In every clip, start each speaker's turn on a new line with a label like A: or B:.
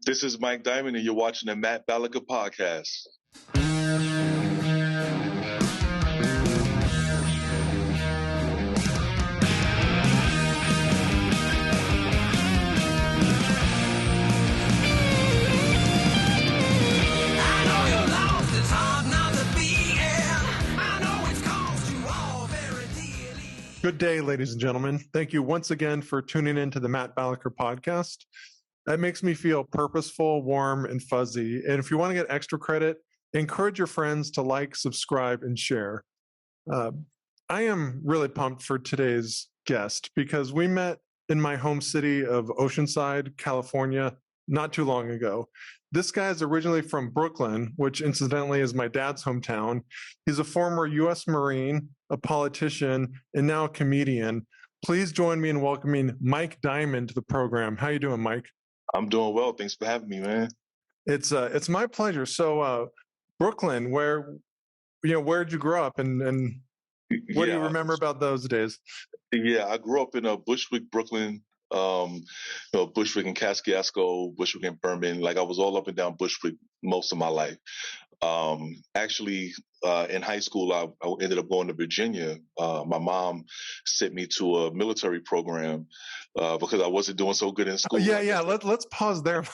A: This is Mike Diamond, and you're watching the Matt Balaker podcast.
B: Good day, ladies and gentlemen. Thank you once again for tuning in to the Matt Balaker podcast. That makes me feel purposeful, warm, and fuzzy. And if you want to get extra credit, encourage your friends to like, subscribe, and share. I am really pumped for today's guest because we met in my home city of Oceanside, California, not too long ago. This guy is originally from Brooklyn, which incidentally is my dad's hometown. He's a former U.S. Marine, a politician, and now a comedian. Please join me in welcoming Mike Diamond to the program. How you doing, Mike?
A: I'm doing well. Thanks for having me, man.
B: It's my pleasure. So, Brooklyn, where'd you grow up, and what do you remember about those days?
A: Yeah, I grew up in Bushwick, Brooklyn. Bushwick and Kosciuszko, Bushwick and Furman. Like I was all up and down Bushwick most of my life. Actually, in high school, I ended up going to Virginia. My mom sent me to a military program because I wasn't doing so good in school.
B: Yeah. Let's pause there.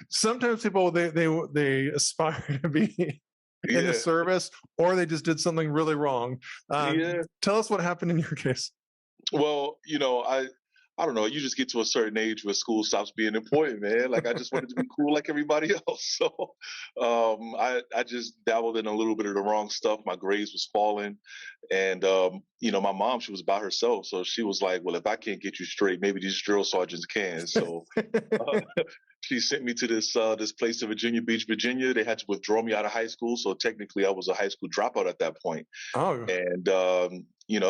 B: Sometimes people they aspire to be in the service, or they just did something really wrong. Tell us what happened in your case.
A: Well, I don't know. You just get to a certain age where school stops being important, man. Like I just wanted to be cool like everybody else. So I just dabbled in a little bit of the wrong stuff. My grades was falling. And, my mom, she was by herself. So she was like, well, if I can't get you straight, maybe these drill sergeants can. So she sent me to this place in Virginia Beach, Virginia. They had to withdraw me out of high school. So technically I was a high school dropout at that point.
B: Oh.
A: And,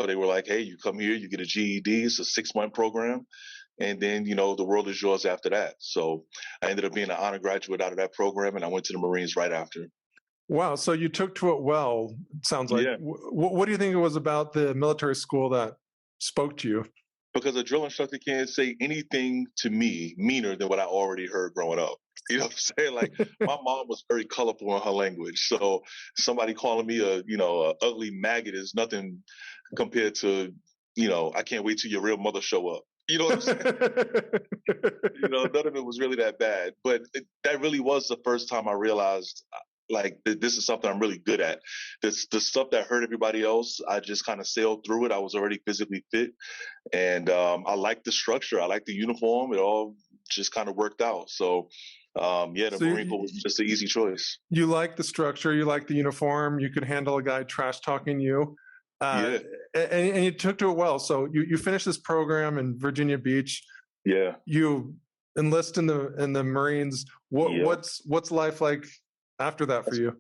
A: they were like, hey, you come here, you get a GED. It's a 6-month program. And then, the world is yours after that. So I ended up being an honor graduate out of that program, and I went to the Marines right after.
B: Wow. So you took to it well, it sounds like.
A: Yeah.
B: What do you think it was about the military school that spoke to you?
A: Because a drill instructor can't say anything to me meaner than what I already heard growing up. You know what I'm saying? Like my mom was very colorful in her language. So somebody calling me a ugly maggot is nothing compared to, I can't wait till your real mother show up. You know what I'm saying? None of it was really that bad. But that really was the first time I realized, like, this is something I'm really good at. The stuff that hurt everybody else, I just kind of sailed through it. I was already physically fit. And I liked the structure. I liked the uniform. It all just kind of worked out. So, the Marine Corps was just an easy choice.
B: You like the structure. You like the uniform. You could handle a guy trash talking you. And you took to it well. So you finished this program in Virginia Beach.
A: Yeah.
B: You enlist in the Marines. What's life like after that for you?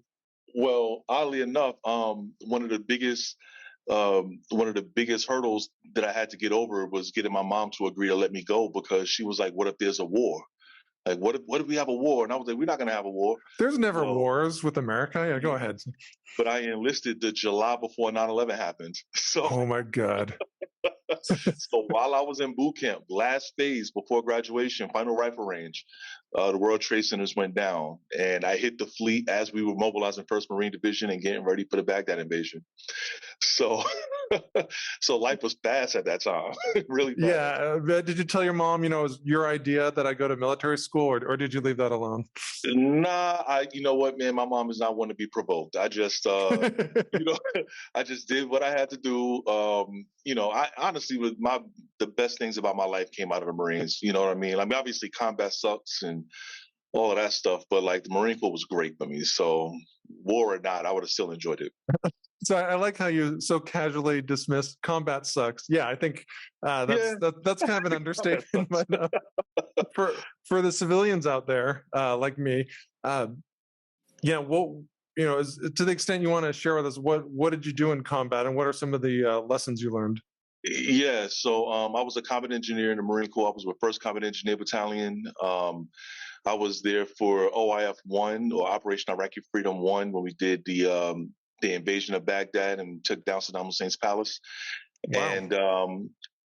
A: Well, oddly enough, one of the biggest hurdles that I had to get over was getting my mom to agree to let me go, because she was like, what if there's a war? Like, what if we have a war? And I was like, we're not going to have a war.
B: There's never wars with America. Yeah, go ahead.
A: But I enlisted the July before 9/11 happened. So,
B: oh my God.
A: So while I was in boot camp, last phase before graduation, final rifle range, the World Trade Centers went down, and I hit the fleet as we were mobilizing 1st Marine Division and getting ready for the Baghdad invasion. So, so life was fast at that time, really fast.
B: Yeah. Did you tell your mom, it was your idea that I go to military school, or did you leave that alone?
A: Nah, you know what, man, my mom is not one to be provoked. I just, I just did what I had to do. I honestly, the best things about my life came out of the Marines. You know what I mean? I mean, obviously combat sucks and all of that stuff, but like the Marine Corps was great for me. So war or not, I would have still enjoyed it.
B: So I like how you so casually dismissed combat sucks. Yeah, I think that's kind of an understatement. But for the civilians out there like me, to the extent you want to share with us, what did you do in combat, and what are some of the lessons you learned?
A: Yeah, so I was a combat engineer in the Marine Corps. I was with 1st Combat Engineer Battalion. I was there for OIF 1, or Operation Iraqi Freedom 1, when we did the invasion of Baghdad and took down Saddam Hussein's palace. Wow. And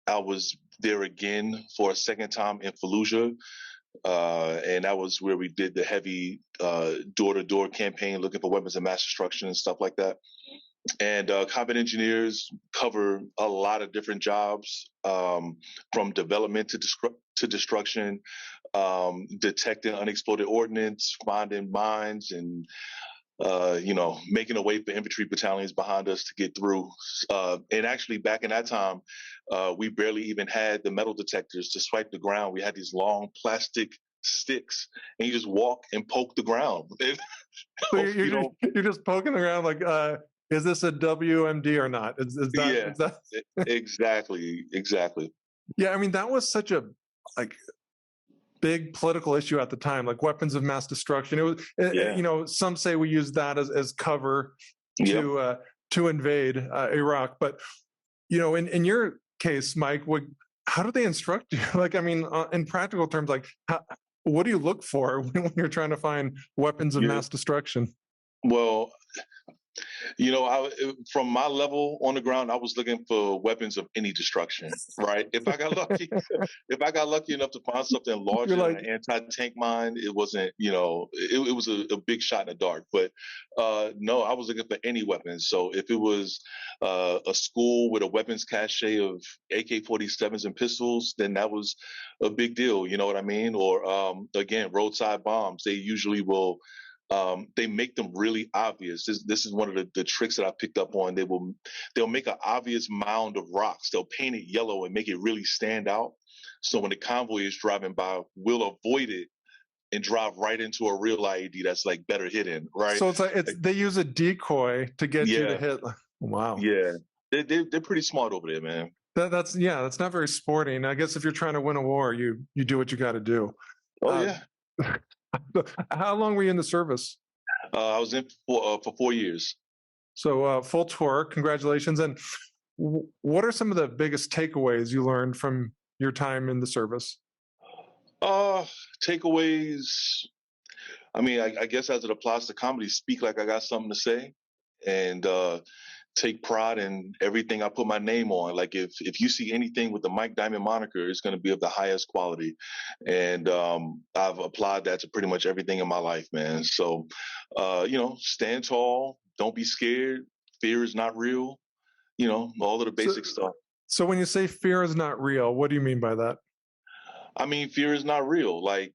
A: I was there again for a second time in Fallujah. And that was where we did the heavy door-to-door campaign looking for weapons of mass destruction and stuff like that. And combat engineers cover a lot of different jobs, from development to destruction, detecting unexploded ordnance, finding mines, and making a way for infantry battalions behind us to get through. And actually, back in that time, we barely even had the metal detectors to swipe the ground. We had these long plastic sticks, and you just walk and poke the ground.
B: So
A: you know,
B: you're just poking around like, is this a WMD or not?
A: yeah,
B: Is that?
A: exactly.
B: Yeah, I mean, that was such a like big political issue at the time, like weapons of mass destruction. It was,
A: Yeah.
B: some say we used that as cover
A: Yep.
B: to invade Iraq. But in your case, Mike, how do they instruct you? Like, I mean, in practical terms, like, what do you look for when you're trying to find weapons of
A: Yeah.
B: mass destruction?
A: Well, from my level on the ground, I was looking for weapons of any destruction. Right? If I got lucky, if I got lucky enough to find something
B: You're
A: larger than
B: like,
A: an anti-tank mine, it wasn't. It was a big shot in the dark. But no, I was looking for any weapons. So if it was a school with a weapons cache of AK-47s and pistols, then that was a big deal. You know what I mean? Or again, roadside bombs. They usually will. They make them really obvious. This is one of the tricks that I picked up on. They'll make an obvious mound of rocks. They'll paint it yellow and make it really stand out. So when the convoy is driving by, we'll avoid it and drive right into a real IED that's like better hidden, right?
B: so it's like they use a decoy to get you to
A: Yeah,
B: hit. Wow.
A: yeah. They're pretty smart over there, man.
B: That's not very sporting. I guess if you're trying to win a war, you do what you got to do.
A: Oh
B: Uh,
A: yeah.
B: how long were you in the service?
A: I was in for 4 years.
B: So full tour. Congratulations. And what are some of the biggest takeaways you learned from your time in the service?
A: Uh, Takeaways. I mean, I guess as it applies to comedy, speak like I got something to say, and take pride in everything I put my name on. Like if you see anything with the Mike Diamond moniker, it's going to be of the highest quality, and I've applied that to pretty much everything in my life, man. So, stand tall, don't be scared. Fear is not real. All of the
B: So,
A: basic stuff.
B: so when you say fear is not real, what do you mean by that?
A: I mean, fear is not real. Like,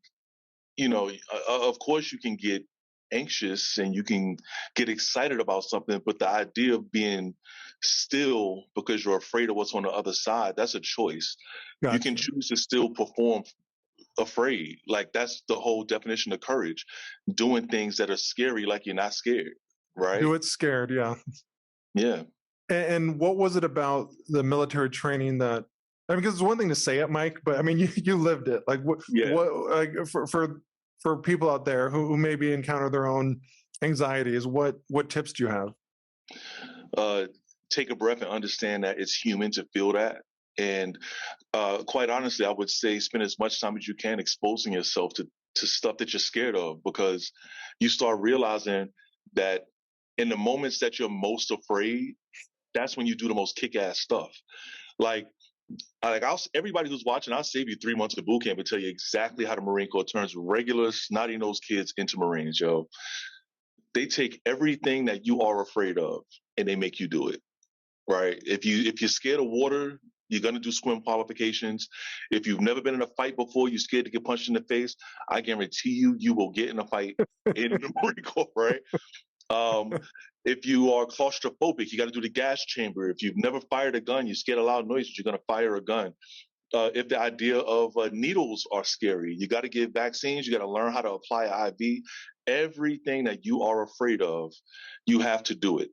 A: of course you can get anxious and you can get excited about something, but the idea of being still because you're afraid of what's on the other side, that's a choice. You can
B: Gotcha.
A: choose to still perform afraid. Like that's the whole definition of courage. Doing things that are scary like you're not scared,
B: Do
A: right?
B: it scared, yeah.
A: Yeah.
B: And what was it about the military training that? I mean, because it's one thing to say it, Mike, but I mean, you lived it. Like,
A: Yeah.
B: like for people out there who maybe encounter their own anxieties, what tips do you have?
A: Uh, Take a breath and understand that it's human to feel that. And quite honestly, I would say spend as much time as you can exposing yourself to stuff that you're scared of, because you start realizing that in the moments that you're most afraid, that's when you do the most kick-ass stuff. Like, everybody who's watching, I'll save you 3 months of boot camp and tell you exactly how the Marine Corps turns regular snotty-nosed kids into Marines, yo. They take everything that you are afraid of and they make you do it. Right. If you're scared of water, you're gonna do swim qualifications. If you've never been in a fight before, you're scared to get punched in the face, I guarantee you will get in a fight in the Marine Corps, right? Um, if you are claustrophobic, you got to do the gas chamber. If you've never fired a gun, you're scared of loud noises, you're gonna fire a gun. If the idea of needles are scary, you got to give vaccines. You got to learn how to apply an IV. Everything that you are afraid of, you have to do it.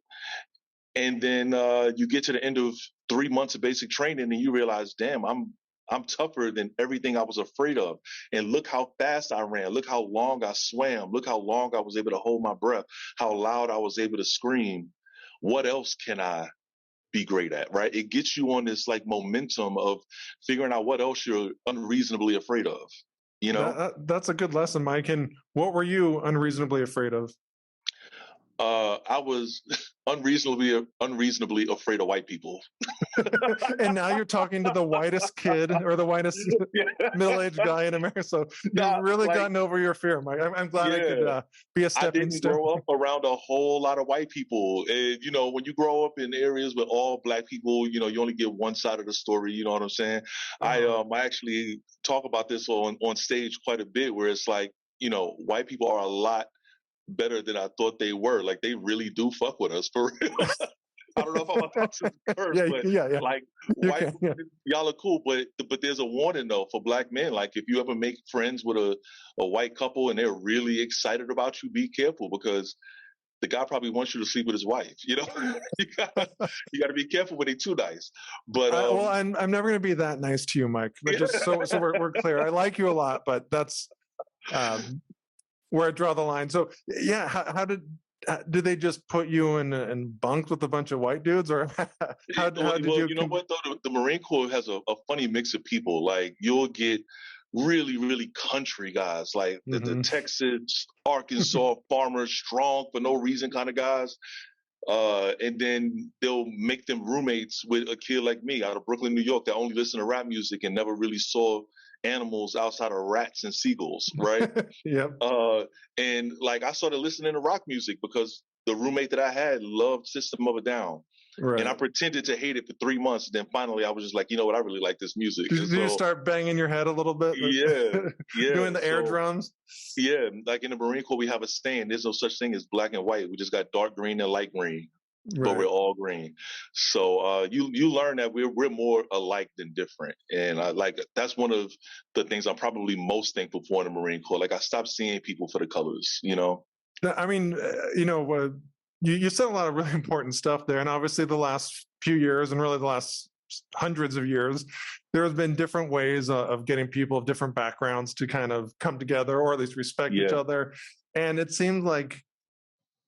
A: And then you get to the end of 3 months of basic training and you realize, damn, I'm tougher than everything I was afraid of. And look how fast I ran. Look how long I swam. Look how long I was able to hold my breath. How loud I was able to scream. What else can I be great at, right? It gets you on this like momentum of figuring out what else you're unreasonably afraid of, you know?
B: That's a good lesson, Mike. And what were you unreasonably afraid of?
A: I was unreasonably afraid of white people.
B: And now you're talking to the whitest kid or the whitest middle-aged guy in America. So you've really gotten over your fear, Mike. I'm glad I could be a stepping
A: didn't
B: stone.
A: grow up around a whole lot of white people. And, when you grow up in areas with all black people, you only get one side of the story. You know what I'm saying? I actually talk about this on stage quite a bit, where it's like, white people are a lot better than I thought they were. Like, they really do fuck with us for real. I don't know if I'm about to curse, but like, white people, y'all are cool. But there's a warning though for black men. Like, if you ever make friends with a white couple and they're really excited about you, be careful, because the guy probably wants you to sleep with his wife. You gotta be careful when they're too nice. But
B: well, I'm never going to be that nice to you, Mike. But just so we're clear, I like you a lot, but that's where I draw the line. So yeah, how did they just put you in bunk with a bunch of white dudes, or how did you?
A: You know what though, the Marine Corps has a funny mix of people. Like, you'll get really, really country guys, like the Texas, Arkansas farmers, strong for no reason kind of guys. And then they'll make them roommates with a kid like me out of Brooklyn, New York, that only listened to rap music and never really saw animals outside of rats and seagulls, right?
B: Yep.
A: And like, I started listening to rock music because the roommate that I had loved System of a Down. Right. And I pretended to hate it for 3 months. Then finally I was just like, you know what? I really like this music.
B: Did you start banging your head a little bit?
A: Yeah.
B: Doing the air drums?
A: Yeah. Like, in the Marine Corps, we have a saying, there's no such thing as black and white. We just got dark green and light green. Right. But we're all green. So you learn that we're more alike than different. And that's one of the things I'm probably most thankful for in the Marine Corps. Like, I stopped seeing people for the colors,
B: I mean, you said a lot of really important stuff there. And obviously the last few years, and really the last hundreds of years, there has been different ways of getting people of different backgrounds to kind of come together, or at least respect each other. And it seems like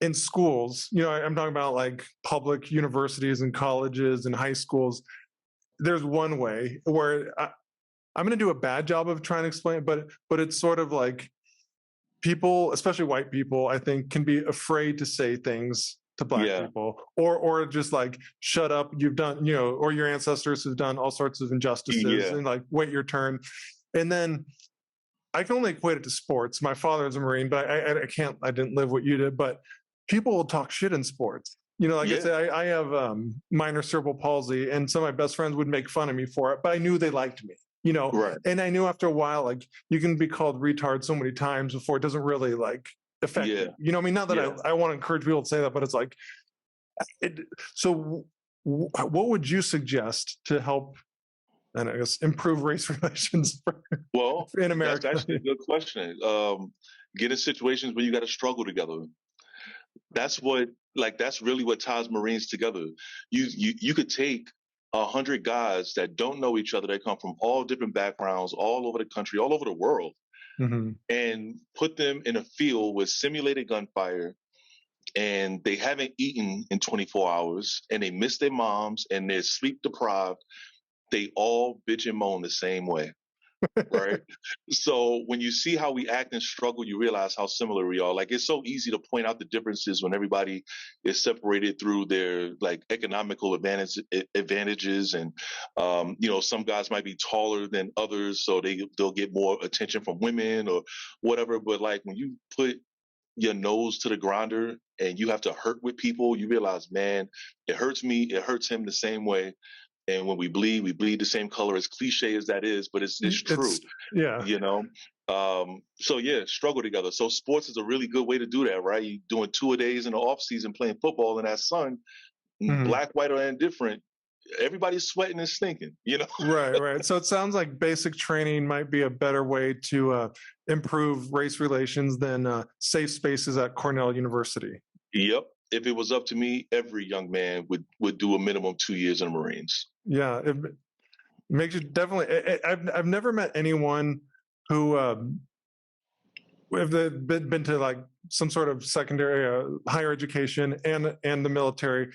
B: in schools, I'm talking about like public universities and colleges and high schools, there's one way where I'm going to do a bad job of trying to explain it, but it's sort of like, people, especially white people, I think, can be afraid to say things to black people, or just like, shut up, you've done, or your ancestors have done all sorts of injustices, and like, wait your turn. And then I can only equate it to sports. My father is a Marine, but I didn't live what you did, but people will talk shit in sports. I say, I have minor cerebral palsy, and some of my best friends would make fun of me for it, but I knew they liked me. Right. And I knew after a while, like, you can be called retard so many times before it doesn't really like affect you. I mean, not that I want to encourage people to say that, but it's like, so what would you suggest to help, and I guess, improve race relations in America?
A: That's actually a good question. Get in situations where you got to struggle together. That's really what ties Marines together. You could take 100 guys that don't know each other, that come from all different backgrounds, all over the country, all over the world, and put them in a field with simulated gunfire, and they haven't eaten in 24 hours, and they miss their moms, and they're sleep deprived. They all bitch and moan the same way. Right. So when you see how we act and struggle, you realize how similar we are. Like, it's so easy to point out the differences when everybody is separated through their like economical advantages. And, some guys might be taller than others, so they'll get more attention from women or whatever. But like, when you put your nose to the grinder and you have to hurt with people, you realize, man, it hurts me, it hurts him the same way. And when we bleed the same color, as cliche as that is, but it's true. So struggle together. So sports is a really good way to do that, right? You're doing 2-a-days in the off season playing football in that sun, black, white, or indifferent. Everybody's sweating and stinking,
B: Right. So it sounds like basic training might be a better way to improve race relations than safe spaces at Cornell University.
A: Yep. If it was up to me, every young man would do a minimum 2 years in the Marines.
B: Yeah, it makes you definitely. I've never met anyone who have been to like some sort of secondary higher education and the military.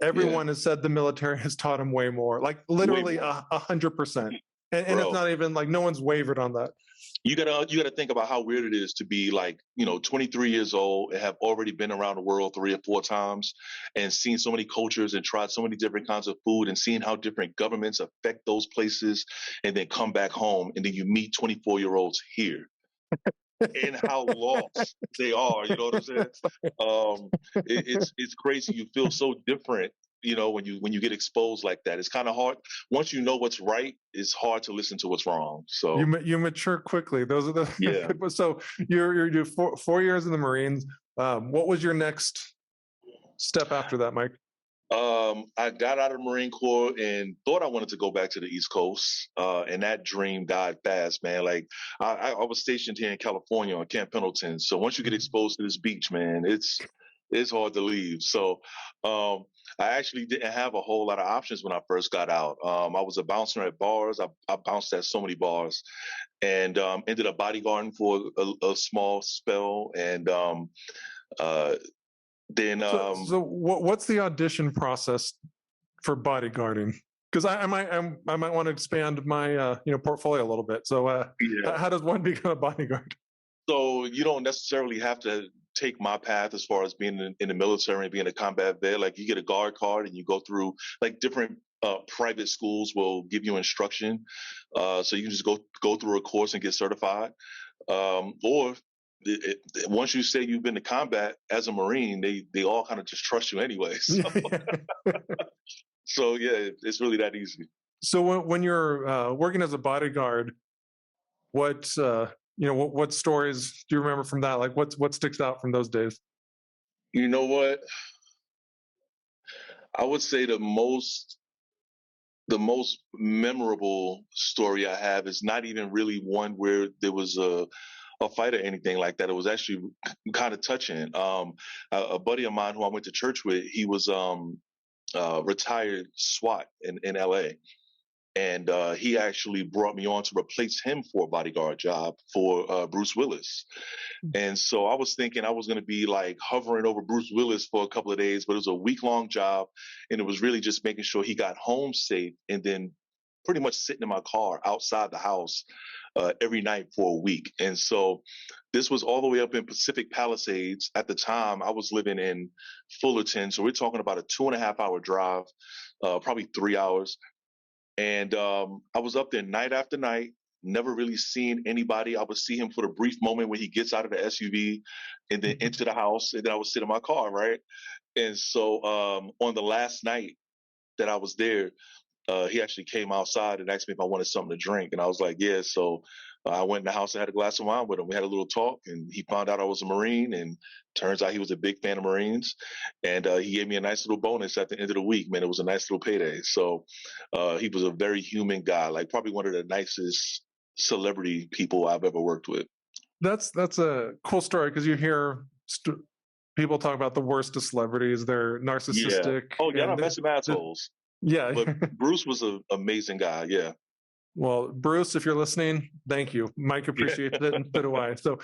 B: Everyone has said the military has taught them way more, like literally 100%. And it's
A: bro.
B: not even like no one's wavered on that.
A: You gotta think about how weird it is to be like, 23 years old and have already been around the world 3 or 4 times and seen so many cultures and tried so many different kinds of food and seeing how different governments affect those places, and then come back home and then you meet 24-year-olds here and how lost they are. You know what I'm saying? It's crazy. You feel so different. When you get exposed like that, it's kind of hard. Once you know what's right, it's hard to listen to what's wrong. So
B: You mature quickly. Those are
A: yeah.
B: the so you're 4 years in the Marines. What was your next step after that, Mike?
A: I got out of the Marine Corps and thought I wanted to go back to the East Coast, and that dream died fast, man. Like I was stationed here in California on Camp Pendleton, so once you get exposed to this beach, man, it's hard to leave. So I actually didn't have a whole lot of options when I first got out. I was a bouncer at bars. I bounced at so many bars, and ended up bodyguarding for a small spell, and uh, then
B: So what's the audition process for bodyguarding? Because I might want to expand my portfolio a little bit. So
A: yeah.
B: how does one become a bodyguard?
A: So you don't necessarily have to take my path as far as being in the military and being a combat vet. Like you get a guard card and you go through like different private schools will give you instruction. So you can just go through a course and get certified. Or once you say you've been to combat as a Marine, they all kind of just trust you anyway. So yeah, it's really that easy.
B: So when you're working as a bodyguard, what stories do you remember from that? Like what sticks out from those days?
A: You know what? I would say the most memorable story I have is not even really one where there was a fight or anything like that. It was actually kind of touching. A buddy of mine who I went to church with, he was retired SWAT in LA. And he actually brought me on to replace him for a bodyguard job for Bruce Willis. And so I was thinking I was going to be like hovering over Bruce Willis for a couple of days, but it was a week-long job, and it was really just making sure he got home safe, and then pretty much sitting in my car outside the house every night for a week. And so this was all the way up in Pacific Palisades. At the time, I was living in Fullerton, so we're talking about a 2.5-hour drive, probably 3 hours. And I was up there night after night, never really seen anybody. I would see him for a brief moment when he gets out of the SUV and then into the house, and then I would sit in my car, right? And so on the last night that I was there, he actually came outside and asked me if I wanted something to drink, and I was like, yeah. So I went in the house and had a glass of wine with him. We had a little talk, and he found out I was a Marine, and turns out he was a big fan of Marines, and he gave me a nice little bonus at the end of the week. Man, it was a nice little payday. So he was a very human guy, like probably one of the nicest celebrity people I've ever worked with.
B: That's a cool story because you hear people talk about the worst of celebrities. They're
A: Yeah.
B: narcissistic.
A: Oh, y'all not messing assholes.
B: Yeah.
A: But Bruce was an amazing guy. Yeah.
B: Well, Bruce, if you're listening, thank you. Mike appreciates it, and so do I. So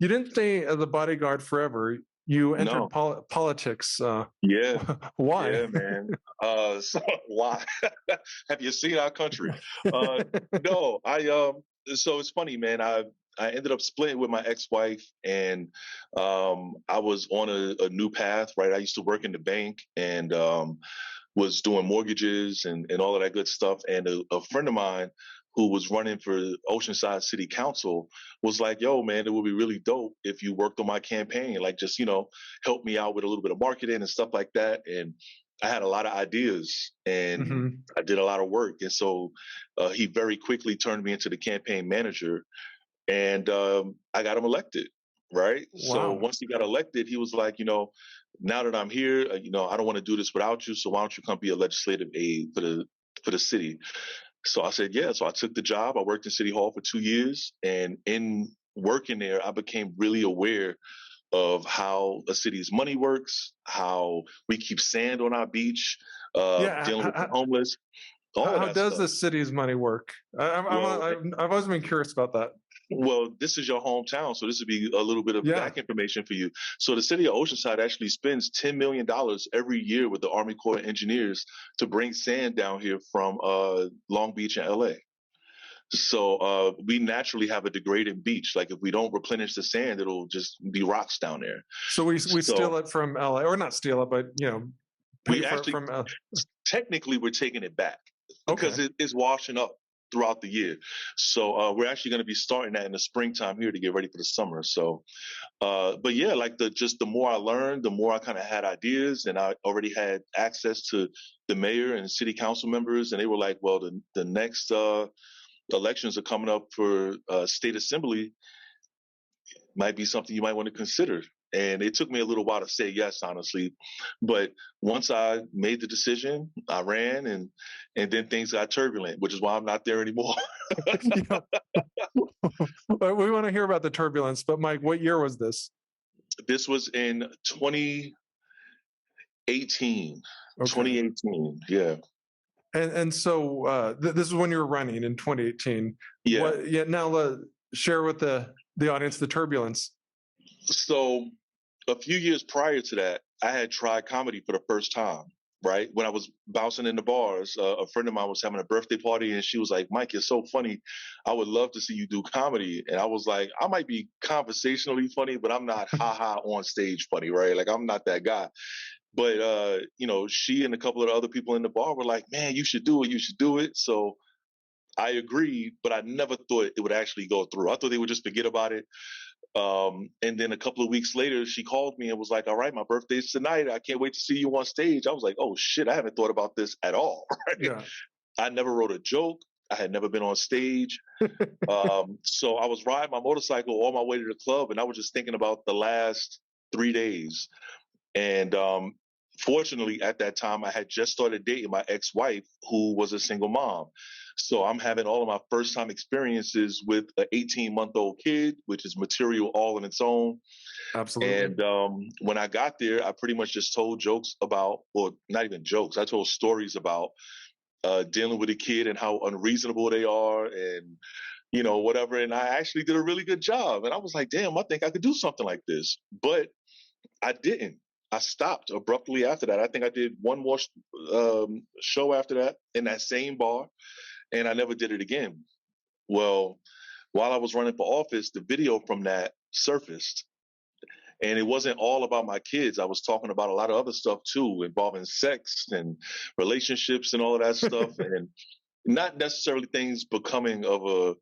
B: you didn't stay as a bodyguard forever. You entered
A: No.
B: politics.
A: Yeah.
B: Why?
A: Yeah, man. So why? Have you seen our country? No, so it's funny, man. I ended up splitting with my ex-wife, and I was on a new path, right? I used to work in the bank and was doing mortgages and all of that good stuff. And a friend of mine who was running for Oceanside City Council was like, yo, man, it would be really dope if you worked on my campaign, like just, help me out with a little bit of marketing and stuff like that. And I had a lot of ideas and I did a lot of work. And so he very quickly turned me into the campaign manager, and I got him elected. Right.
B: Wow.
A: So once he got elected, he was like, now that I'm here, I don't want to do this without you. So why don't you come be a legislative aide for the city? So I said, yeah. So I took the job. I worked in City Hall for 2 years. And in working there, I became really aware of how a city's money works, how we keep sand on our beach, dealing with the homeless, all of
B: how
A: that
B: does
A: stuff.
B: the city's money work? I've always been curious about that.
A: Well, this is your hometown, so this would be a little bit of back information for you. So the city of Oceanside actually spends $10 million every year with the Army Corps of Engineers to bring sand down here from Long Beach and LA. So we naturally have a degrading beach. Like if we don't replenish the sand, it'll just be rocks down there.
B: So we steal
A: So
B: it from LA, or not steal it, but pay
A: we
B: for it
A: actually,
B: from
A: technically, we're taking it back because
B: okay.
A: it's washing up throughout the year. So we're actually going to be starting that in the springtime here to get ready for the summer. So, but yeah, like the more I learned, the more I kind of had ideas, and I already had access to the mayor and city council members, and they were like, well, the next elections are coming up for state assembly, might be something you might want to consider. And it took me a little while to say yes, honestly. But once I made the decision, I ran, and then things got turbulent, which is why I'm not there anymore.
B: Yeah. We want to hear about the turbulence, but Mike, what year was this?
A: This was in 2018.
B: Okay.
A: 2018, yeah.
B: And so this is when you were running in 2018.
A: Yeah.
B: Now share with the audience the turbulence.
A: So a few years prior to that, I had tried comedy for the first time, right? When I was bouncing in the bars, a friend of mine was having a birthday party, and she was like, Mike, you're so funny. I would love to see you do comedy. And I was like, I might be conversationally funny, but I'm not ha-ha on stage funny, right? Like, I'm not that guy. But, she and a couple of the other people in the bar were like, man, you should do it. You should do it. So I agreed, but I never thought it would actually go through. I thought they would just forget about it. And then a couple of weeks later, she called me and was like, all right, my birthday's tonight. I can't wait to see you on stage. I was like, oh shit, I haven't thought about this at all. Right?
B: Yeah.
A: I never wrote a joke. I had never been on stage. So I was riding my motorcycle on my way to the club, and I was just thinking about the last 3 days. And fortunately, at that time, I had just started dating my ex-wife, who was a single mom. So I'm having all of my first time experiences with an 18-month-old kid, which is material all on its own.
B: Absolutely.
A: And when I got there, I pretty much just told jokes about, or not even jokes, I told stories about dealing with a kid and how unreasonable they are, and whatever. And I actually did a really good job. And I was like, damn, I think I could do something like this. But I didn't. I stopped abruptly after that. I think I did one more show after that in that same bar, and I never did it again. Well, while I was running for office, the video from that surfaced. And it wasn't all about my kids. I was talking about a lot of other stuff too, involving sex and relationships and all of that stuff, and not necessarily things becoming of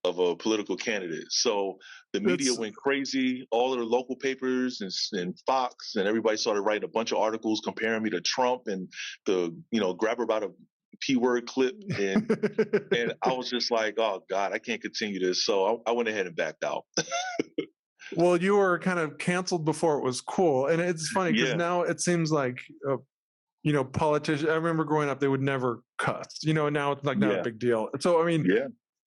A: a political candidate. So the media went crazy. All of the local papers and Fox and everybody started writing a bunch of articles comparing me to Trump and the grab her by the P-word clip, and and I was just like, oh God, I can't continue this. So I went ahead and backed out.
B: Well, you were kind of canceled before it was cool, and it's funny because
A: Yeah.
B: now it seems like politicians. I remember growing up, they would never cuss. Now it's like not a big deal. So I mean,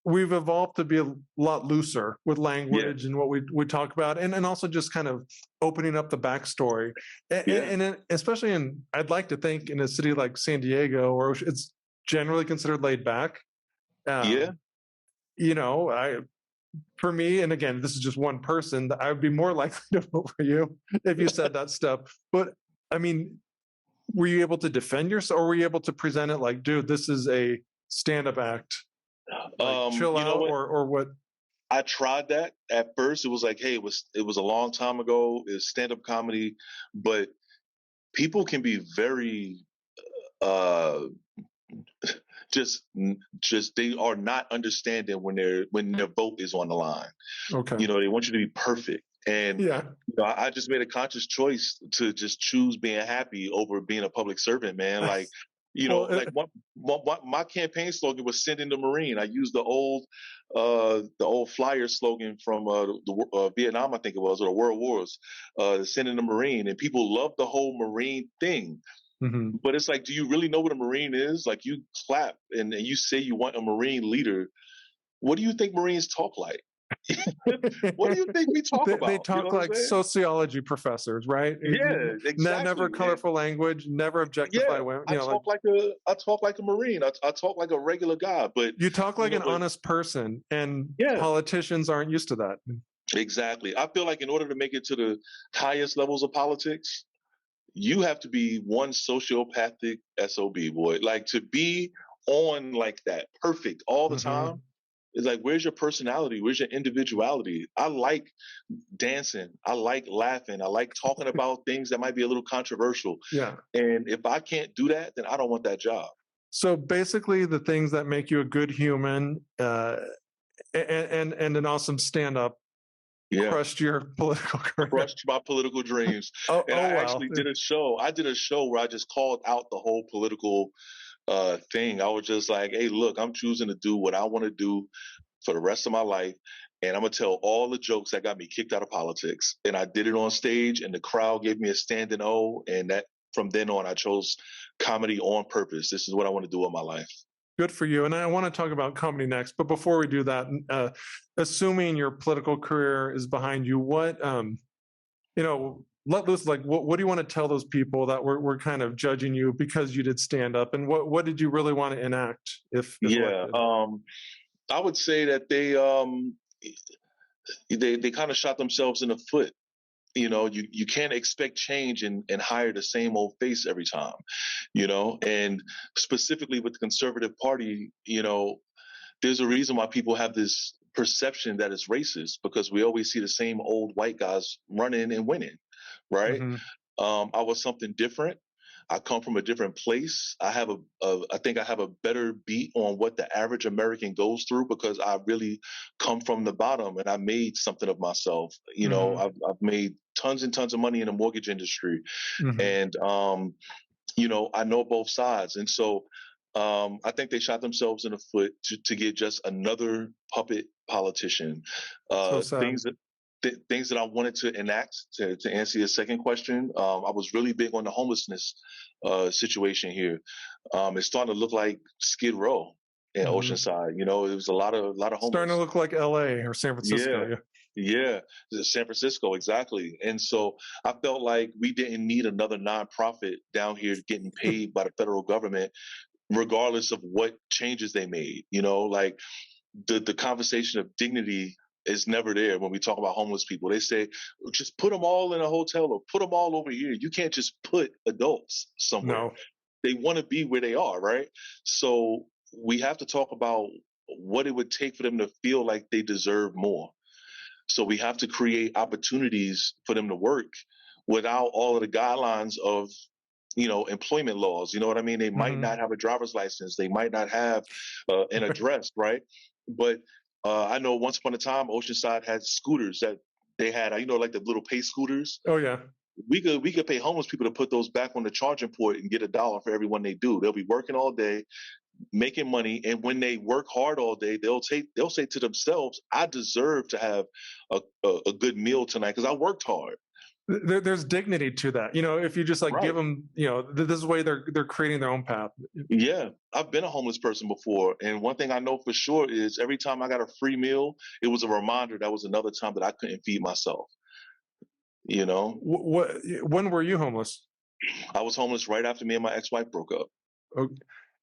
B: we've evolved to be a lot looser with language and what we talk about, and also just kind of opening up the backstory. And especially I'd like to think in a city like San Diego, where it's generally considered laid back. For me, and again, this is just one person, I would be more likely to vote for you if you said that stuff. But I mean, were you able to defend yourself, or were you able to present it like, dude, this is a stand-up act? Like, chill out, or what?
A: I tried that at first. It was like, hey, it was a long time ago. It's stand-up comedy, but people can be very just they are not understanding when their vote is on the line.
B: Okay.
A: They want you to be perfect. And I just made a conscious choice to just choose being happy over being a public servant, man. Like, my campaign slogan was "Send in the Marine." I used the old flyer slogan from the Vietnam, I think it was, or the World Wars, "Send in the Marine," and people loved the whole Marine thing.
B: Mm-hmm.
A: But it's like, do you really know what a Marine is? Like, you clap and you say you want a Marine leader. What do you think Marines talk like? What do you think we talk about?
B: They talk like sociology professors, right?
A: Yeah, exactly.
B: Never colorful language, never objectify women.
A: I talk like a Marine. I talk like a regular guy, but
B: you talk like an honest person, and politicians aren't used to that.
A: Exactly. I feel like in order to make it to the highest levels of politics, you have to be one sociopathic SOB, boy. Like, to be on like that, perfect all the time. It's like, where's your personality? Where's your individuality? I like dancing. I like laughing. I like talking about things that might be a little controversial.
B: Yeah.
A: And if I can't do that, then I don't want that job.
B: So basically, the things that make you a good human and an awesome stand-up
A: Yeah.
B: crushed your political career.
A: Crushed my political dreams.
B: Oh,
A: And I
B: wow.
A: actually did a show. I did a show where I just called out the whole political thing. I was just like, hey, look, I'm choosing to do what I want to do for the rest of my life. And I'm going to tell all the jokes that got me kicked out of politics. And I did it on stage, and the crowd gave me a standing O. And that from then on, I chose comedy on purpose. This is what I want to do in my life.
B: Good for you. And I want to talk about comedy next. But before we do that, assuming your political career is behind you, what, let loose, like, what do you want to tell those people that were kind of judging you because you did stand up? And what did you really want to enact if
A: Yeah.
B: elected?
A: I would say that they kind of shot themselves in the foot. You can't expect change and hire the same old face every time, and specifically with the conservative party, there's a reason why people have this perception that it's racist, because we always see the same old white guys running and winning, right?
B: Mm-hmm.
A: I was something different. I come from a different place. I think I have a better beat on what the average American goes through, because I really come from the bottom and I made something of myself.
B: Mm-hmm.
A: I've made tons and tons of money in the mortgage industry,
B: Mm-hmm.
A: and I know both sides, and so I think they shot themselves in the foot to get just another puppet politician.
B: So sad.
A: Things that I wanted to enact, to answer your second question. I was really big on the homelessness situation here. It's starting to look like Skid Row in
B: Mm-hmm.
A: Oceanside. It was a lot of homeless.
B: Starting to look like LA or San Francisco.
A: Yeah, San Francisco, exactly. And so I felt like we didn't need another nonprofit down here getting paid by the federal government, regardless of what changes they made. Like the conversation of dignity is never there when we talk about homeless people. They say, just put them all in a hotel or put them all over here. You can't just put adults somewhere.
B: No.
A: They want to be where they are, right? So we have to talk about what it would take for them to feel like they deserve more. So we have to create opportunities for them to work without all of the guidelines of employment laws. You know what I mean? They might not have a driver's license. They might not have an address, right? But I know once upon a time, Oceanside had scooters that they had, like the little pay scooters.
B: Oh, yeah.
A: We could pay homeless people to put those back on the charging port and get $1 for every one they do. They'll be working all day, making money, and when they work hard all day, they'll say to themselves, I deserve to have a good meal tonight because I worked hard.
B: There's dignity to that. If you just give them, this is the way they're creating their own path.
A: Yeah, I've been a homeless person before, and one thing I know for sure is every time I got a free meal, it was a reminder that was another time that I couldn't feed myself.
B: When were you homeless?
A: I was homeless right after me and my ex-wife broke up.
B: Okay.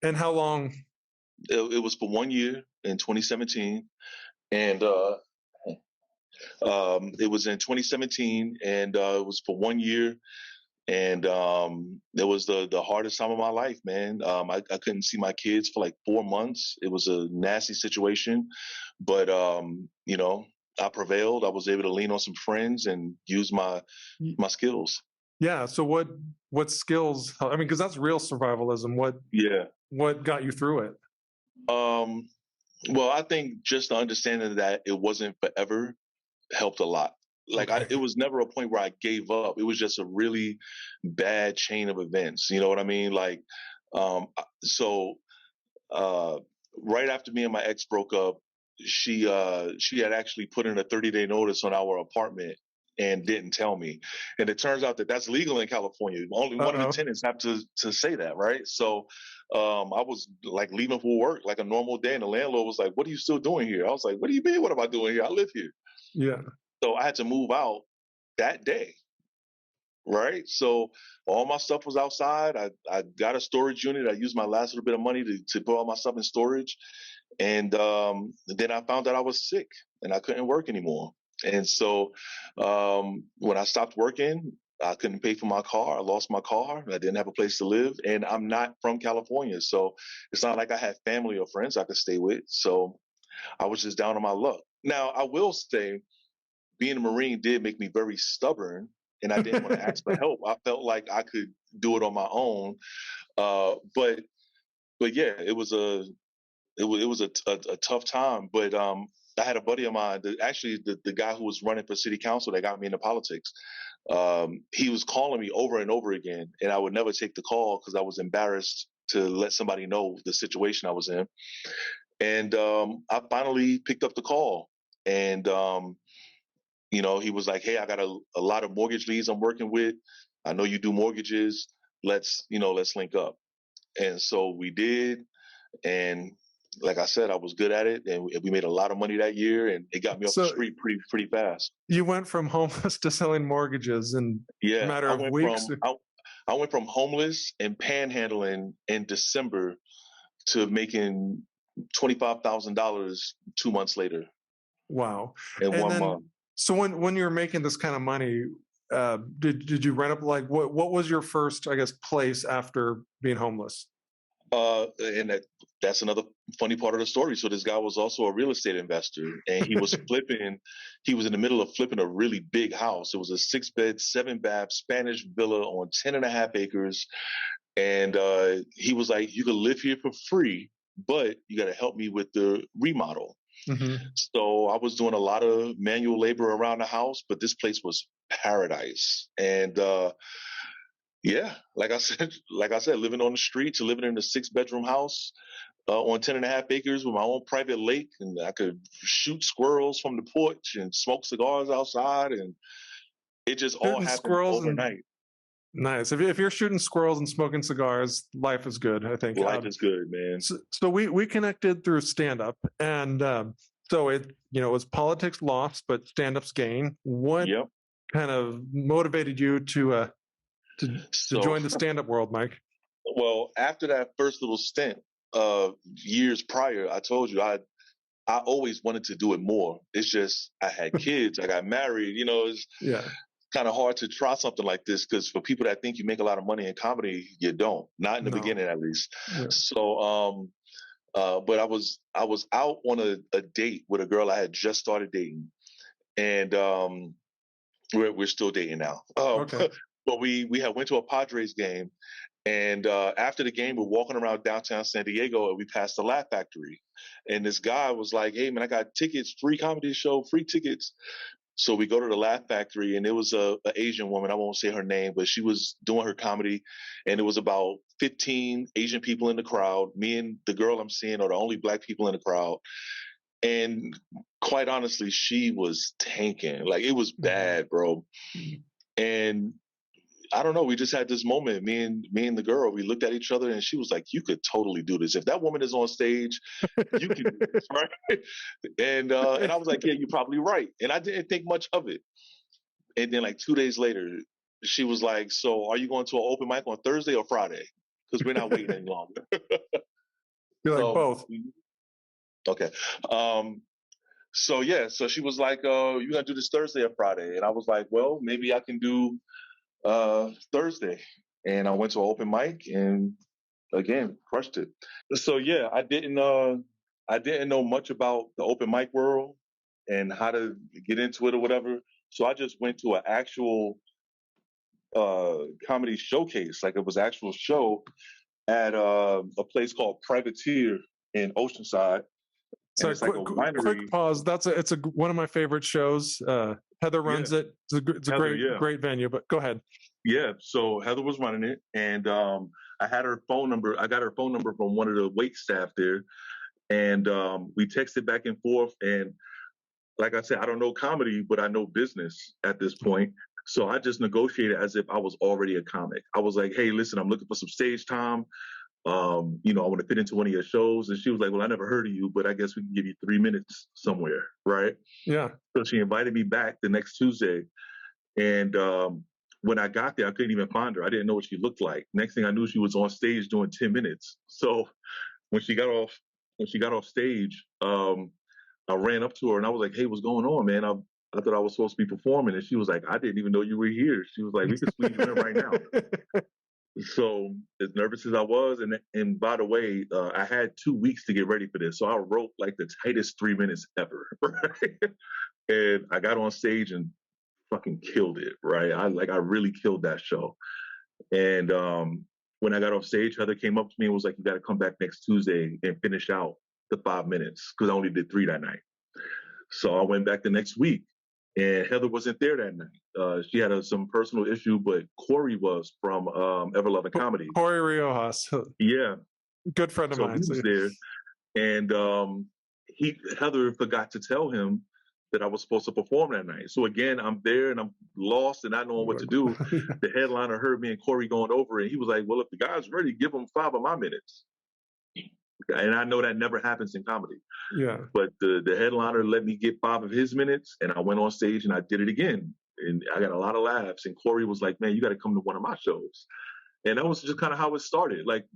B: And how long?
A: It was for 1 year in 2017, and it was in 2017, and it was for 1 year, and it was the hardest time of my life, man. I couldn't see my kids for like 4 months. It was a nasty situation, but I prevailed. I was able to lean on some friends and use my skills.
B: Yeah. So what skills? I mean, because that's real survivalism. What got you through it?
A: Well, I think just the understanding that it wasn't forever helped a lot. Like it was never a point where I gave up. It was just a really bad chain of events. You know what I mean? Like, so right after me and my ex broke up, she had actually put in a 30-day notice on our apartment and didn't tell me. And it turns out that that's legal in California. Only one of the tenants have to say that, right? So I was like leaving for work like a normal day, and the landlord was like, "What are you still doing here?" I was like, "What do you mean? What am I doing here? I live here."
B: Yeah.
A: So I had to move out that day, right? So all my stuff was outside. I got a storage unit. I used my last little bit of money to put all my stuff in storage. And then I found out I was sick and I couldn't work anymore. And so when I stopped working, I couldn't pay for my car. I lost my car. I didn't have a place to live. And I'm not from California. So it's not like I had family or friends I could stay with. So I was just down on my luck. Now, I will say, being a Marine did make me very stubborn, and I didn't want to ask for help. I felt like I could do it on my own. But yeah, it was a tough time. But I had a buddy of mine, actually the guy who was running for city council that got me into politics. He was calling me over and over again, and I would never take the call because I was embarrassed to let somebody know the situation I was in. And I finally picked up the call, and he was like, "Hey, I got a lot of mortgage leads I'm working with. I know you do mortgages. Let's link up." And so we did. And like I said, I was good at it, and we made a lot of money that year, and it got me off the
B: So
A: street pretty fast.
B: you went from homeless to selling mortgages in a
A: Yeah,
B: matter of weeks.
A: I went from homeless and panhandling in December to making $25,000 2 months later
B: Wow.
A: in
B: And
A: one
B: then,
A: month.
B: so when you were making this kind of money, did you rent up, like, what was your first, I guess, place after being homeless?
A: And that's another funny part of the story. So this guy was also a real estate investor, and he was flipping. He was in the middle of flipping a really big house. It was a 6-bed, 7-bath Spanish villa on 10.5 acres. And he was like, "You can live here for free, but you got to help me with the remodel."
B: Mm-hmm.
A: So I was doing a lot of manual labor around the house, but this place was paradise. And yeah, like I said, living on the street to living in a 6-bedroom house on 10.5 acres with my own private lake, and I could shoot squirrels from the porch and smoke cigars outside, and it just all
B: Shooting
A: happened
B: squirrels and
A: overnight.
B: nice. If you're shooting squirrels and smoking cigars, life is good, I think.
A: Life is good, man.
B: So we connected through stand up, and so it was politics lost, but stand up's gain. What
A: Yep.
B: kind of motivated you to
A: So,
B: join the stand up world, Mike?
A: well, after that first little stint, years prior, I told you I always wanted to do it more. It's just I had kids, I got married. It's
B: Yeah.
A: kind of hard to try something like this because for people that think you make a lot of money in comedy, you don't. Not in the
B: No.
A: beginning, at least.
B: Yeah.
A: So, but I was out on a date with a girl I had just started dating, and we're still dating now.
B: Okay.
A: But we had went to a Padres game, and after the game, we're walking around downtown San Diego, and we passed the Laugh Factory, and this guy was like, "Hey man, I got tickets, free comedy show, free tickets." So we go to the Laugh Factory, and it was a Asian woman. I won't say her name, but she was doing her comedy, and it was about 15 Asian people in the crowd. Me and the girl I'm seeing are the only black people in the crowd. And quite honestly, she was tanking. Like it was bad, bro. And I don't know. We just had this moment. Me and the girl. We looked at each other, and she was like, "You could totally do this. If that woman is on stage, you can do this, right?" And I was like, "Yeah, you're probably right." And I didn't think much of it. And then like 2 days later, she was like, "So are you going to an open mic on Thursday or Friday? Because we're not waiting any longer."
B: You're like
A: So
B: both.
A: okay. So yeah. So she was like, "You gonna do this Thursday or Friday?" And I was like, "Well, maybe I can do Thursday." And I went to an open mic and again crushed it. So yeah, I didn't know much about the open mic world and how to get into it or whatever. So I just went to an actual comedy showcase, like it was an actual show at a place called Privateer in Oceanside, and
B: So
A: it's like a winery.
B: quick pause. It's one of my favorite shows. Heather
A: Yeah,
B: runs it. It's a
A: Heather. Yeah,
B: great venue. But go ahead.
A: yeah. So Heather was running it, and I had her phone number. I got her phone number from one of the wait staff there, and we texted back and forth. And like I said, I don't know comedy, but I know business at this point. So I just negotiated as if I was already a comic. I was like, "Hey, listen, I'm looking for some stage time. I want to fit into one of your shows." And she was like, "Well, I never heard of you, but I guess we can give you 3 minutes somewhere, right?"
B: Yeah.
A: So she invited me back the next Tuesday, and when I got there, I couldn't even find her. I didn't know what she looked like. Next thing I knew, she was on stage doing 10 minutes. So when she got off stage, I ran up to her and I was like, "Hey, what's going on, man? I thought I was supposed to be performing." And she was like, "I didn't even know you were here." She was like, "We could squeeze you in right now." So as nervous as I was, and by the way, I had 2 weeks to get ready for this, so I wrote like the tightest 3 minutes ever, right? And I got on stage and fucking killed it, right? I really killed that show. And when I got off stage, Heather came up to me and was like, "You got to come back next Tuesday and finish out the 5 minutes," because I only did 3 that night. So I went back the next week, and Heather wasn't there that night. She had some personal issue, but Corey was from Ever Loving Comedy.
B: Corey Riojas.
A: Yeah.
B: Good friend of
A: So
B: mine.
A: he was there, and Heather forgot to tell him that I was supposed to perform that night. So again, I'm there and I'm lost and not knowing what to do. The headliner heard me and Corey going over it. He was like, "Well, if the guy's ready, give him 5 of my minutes." And I know that never happens in comedy.
B: Yeah.
A: But the headliner let me get 5 of his minutes, and I went on stage and I did it again. And I got a lot of laughs. And Corey was like, "Man, you got to come to one of my shows." And that was just kind of how it started. Like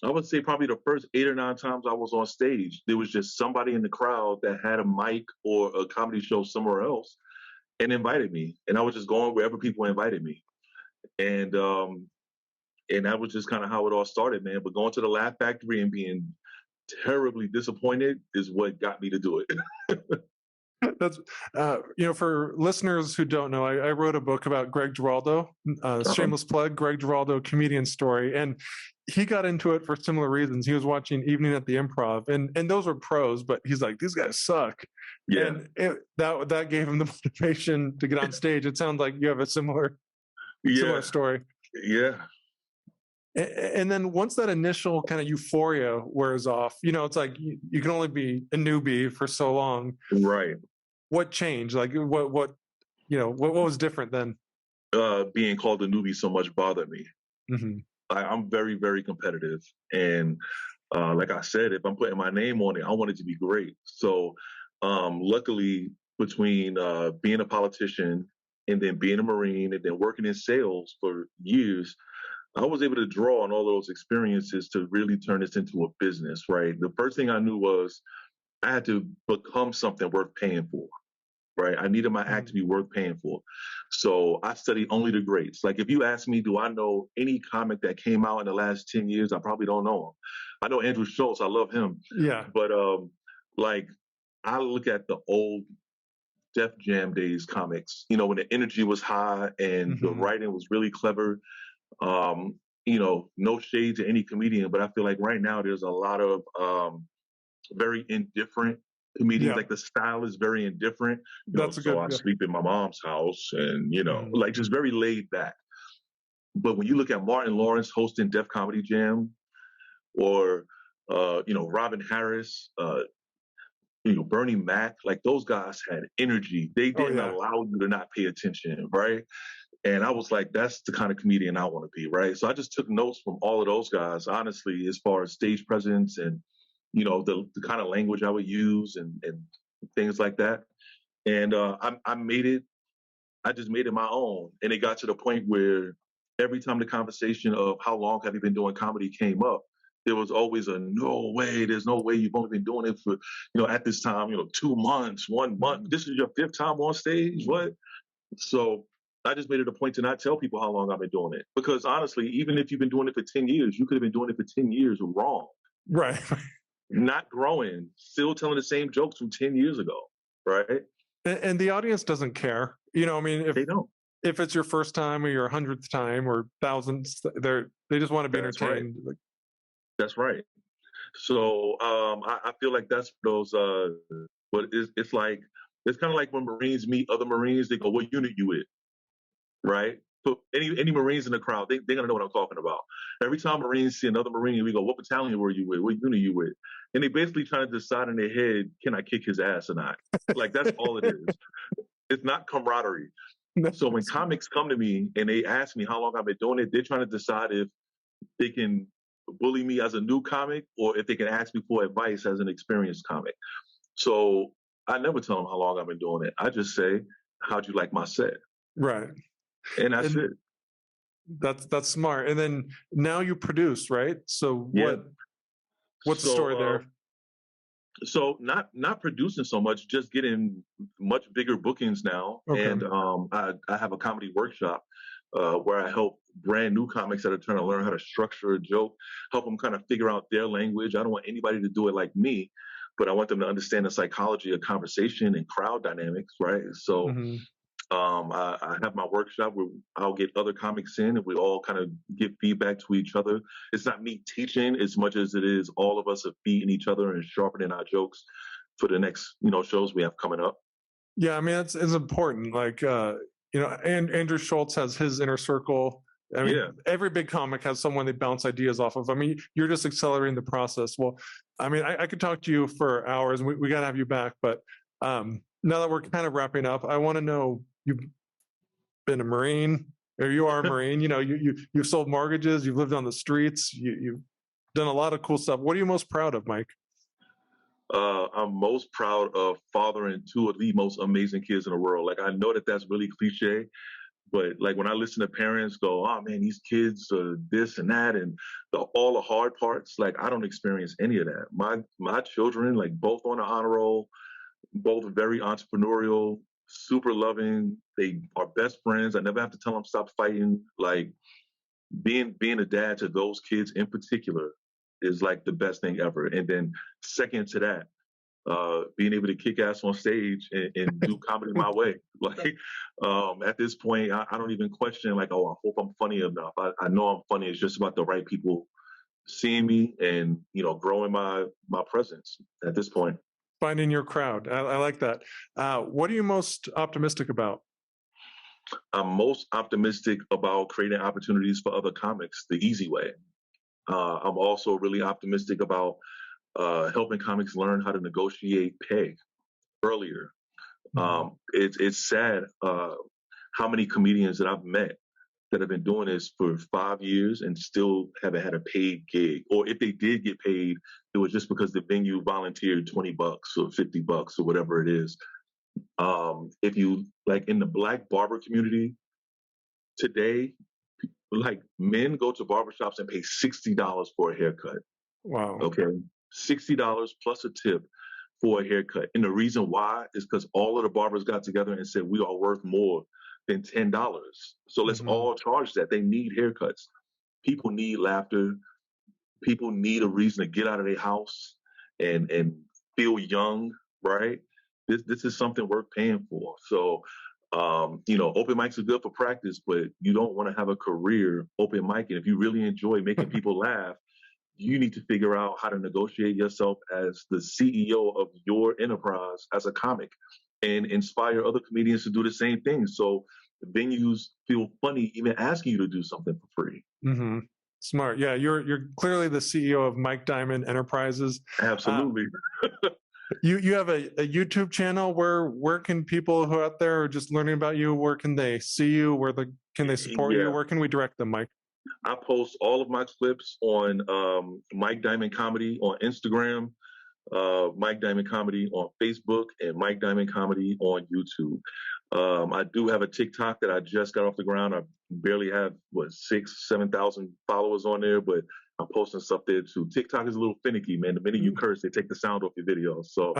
A: I would say probably the first 8 or 9 times I was on stage, there was just somebody in the crowd that had a mic or a comedy show somewhere else and invited me. And I was just going wherever people invited me. And that was just kind of how it all started, man. But going to the Laugh Factory and being terribly disappointed is what got me to do it.
B: That's for listeners who don't know, I wrote a book about Greg Giraldo, shameless plug, Greg Giraldo comedian story, and he got into it for similar reasons. He was watching Evening at the Improv, and those were pros, but he's like, these guys suck.
A: Yeah.
B: And that gave him the motivation to get on stage. It sounds like you have a similar story.
A: Yeah.
B: And then once that initial kind of euphoria wears off, it's like you can only be a newbie for so long.
A: Right.
B: What changed? Like what was different then?
A: Being called a newbie so much bothered me.
B: Mm-hmm.
A: I'm very, very competitive. And like I said, if I'm putting my name on it, I want it to be great. So luckily, between being a politician and then being a Marine and then working in sales for years, I was able to draw on all those experiences to really turn this into a business, right? The first thing I knew was I had to become something worth paying for, right? I needed my act to be worth paying for. So I studied only the greats. Like if you ask me, do I know any comic that came out in the last 10 years? I probably don't know him. I know Andrew Schultz. I love him.
B: Yeah.
A: But like I look at the old Def Jam days comics, when the energy was high and the writing was really clever. No shade to any comedian, but I feel like right now there's a lot of very indifferent comedians.
B: Yeah.
A: Like the style is very indifferent.
B: That's
A: I sleep in my mom's house and, like just very laid back. But when you look at Martin Lawrence hosting Def Comedy Jam or, Robin Harris, Bernie Mac, like those guys had energy. They didn't allow you to not pay attention, right? And I was like, that's the kind of comedian I want to be, right? So I just took notes from all of those guys, honestly, as far as stage presence and, the kind of language I would use and things like that. And I just made it my own. And it got to the point where every time the conversation of how long have you been doing comedy came up, there was always a no way. There's no way you've only been doing it for, at this time, 2 months, 1 month. This is your 5th time on stage. What? So I just made it a point to not tell people how long I've been doing it. Because honestly, even if you've been doing it for 10 years, you could have been doing it for 10 years wrong.
B: Right.
A: Not growing, still telling the same jokes from 10 years ago. Right.
B: And the audience doesn't care. If
A: they don't.
B: If it's your first time or your 100th time or thousands, they just want to be entertained.
A: Right. That's right. So I feel like that's those. But it's like it's kind of like when Marines meet other Marines. They go, "What unit you with?" Right? So any Marines in the crowd, they're gonna know what I'm talking about. Every time Marines see another Marine, we go, "What battalion were you with? What unit you with?" And they basically trying to decide in their head, can I kick his ass or not? Like that's all it is. It's not camaraderie. So when comics come to me and they ask me how long I've been doing it, they're trying to decide if they can bully me as a new comic or if they can ask me for advice as an experienced comic. So I never tell them how long I've been doing it. I just say, how'd you like my set?
B: Right.
A: And that's it.
B: That's smart. And then now you produce, right? So what's the story there?
A: So not producing so much, just getting much bigger bookings now. Okay. And I have a comedy workshop where I help brand new comics that are trying to learn how to structure a joke, help them kind of figure out their language. I don't want anybody to do it like me, but I want them to understand the psychology of conversation and crowd dynamics, right? So I have my workshop where I'll get other comics in and we all kind of give feedback to each other. It's not me teaching as much as it is all of us are feeding each other and sharpening our jokes for the next, shows we have coming up.
B: Yeah, I mean, it's important. Like, and Andrew Schultz has his inner circle. I mean, every big comic has someone they bounce ideas off of. I mean, you're just accelerating the process. Well, I mean, I could talk to you for hours. We got to have you back. But now that we're kind of wrapping up, I want to know, you've been a Marine, or you are a Marine. You've sold mortgages. You've lived on the streets. You've done a lot of cool stuff. What are you most proud of, Mike?
A: I'm most proud of fathering two of the most amazing kids in the world. Like, I know that that's really cliche, but like when I listen to parents go, "Oh man, these kids are this and that," and all the hard parts, like I don't experience any of that. My children, like both on the honor roll, both very entrepreneurial, super loving. They are best friends. I never have to tell them stop fighting. Like being a dad to those kids in particular is like the best thing ever. And then second to that, being able to kick ass on stage and do comedy my way. Like at this point, I don't even question like, oh, I hope I'm funny enough. I know I'm funny. It's just about the right people seeing me and, growing my presence at this point.
B: Finding your crowd. I like that. What are you most optimistic about?
A: I'm most optimistic about creating opportunities for other comics the easy way. I'm also really optimistic about helping comics learn how to negotiate pay earlier. It's sad how many comedians that I've met that have been doing this for 5 years and still haven't had a paid gig. Or if they did get paid, it was just because the venue volunteered $20 or $50 or whatever it is. If you like in the Black barber community today, like men go to barbershops and pay $60 for a haircut.
B: Wow.
A: Okay. $60 plus a tip for a haircut. And the reason why is because all of the barbers got together and said, we are worth more than $10. So let's all charge that. They need haircuts. People need laughter. People need a reason to get out of their house and feel young, right? This is something worth paying for. So, open mics are good for practice, but you don't want to have a career open mic. And if you really enjoy making people laugh, you need to figure out how to negotiate yourself as the CEO of your enterprise as a comic and inspire other comedians to do the same thing. So venues feel funny even asking you to do something for free.
B: Mm-hmm. Smart. Yeah, you're clearly the CEO of Mike Diamond Enterprises.
A: Absolutely.
B: You have a YouTube channel. Where can people who are out there are just learning about you, where can they see you? Can they support you? Where can we direct them, Mike?
A: I post all of my clips on Mike Diamond Comedy on Instagram, Mike Diamond Comedy on Facebook, and Mike Diamond Comedy on YouTube. I do have a TikTok that I just got off the ground. I barely have 6,000-7,000 followers on there, but I'm posting stuff there too. TikTok is a little finicky, man. The minute you curse, they take the sound off your videos. So,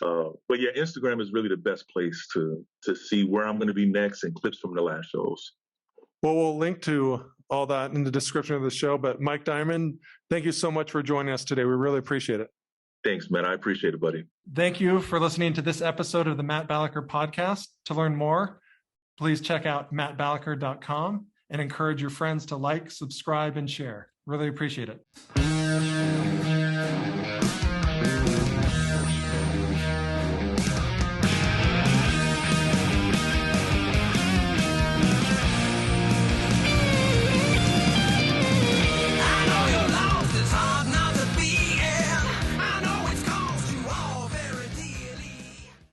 A: but yeah, Instagram is really the best place to see where I'm going to be next and clips from the last shows.
B: Well, we'll link to all that in the description of the show. But Mike Diamond, thank you so much for joining us today. We really appreciate it.
A: Thanks, man. I appreciate it, buddy.
B: Thank you for listening to this episode of the Matt Balaker podcast. To learn more, please check out mattbalaker.com and encourage your friends to like, subscribe, and share. Really appreciate it.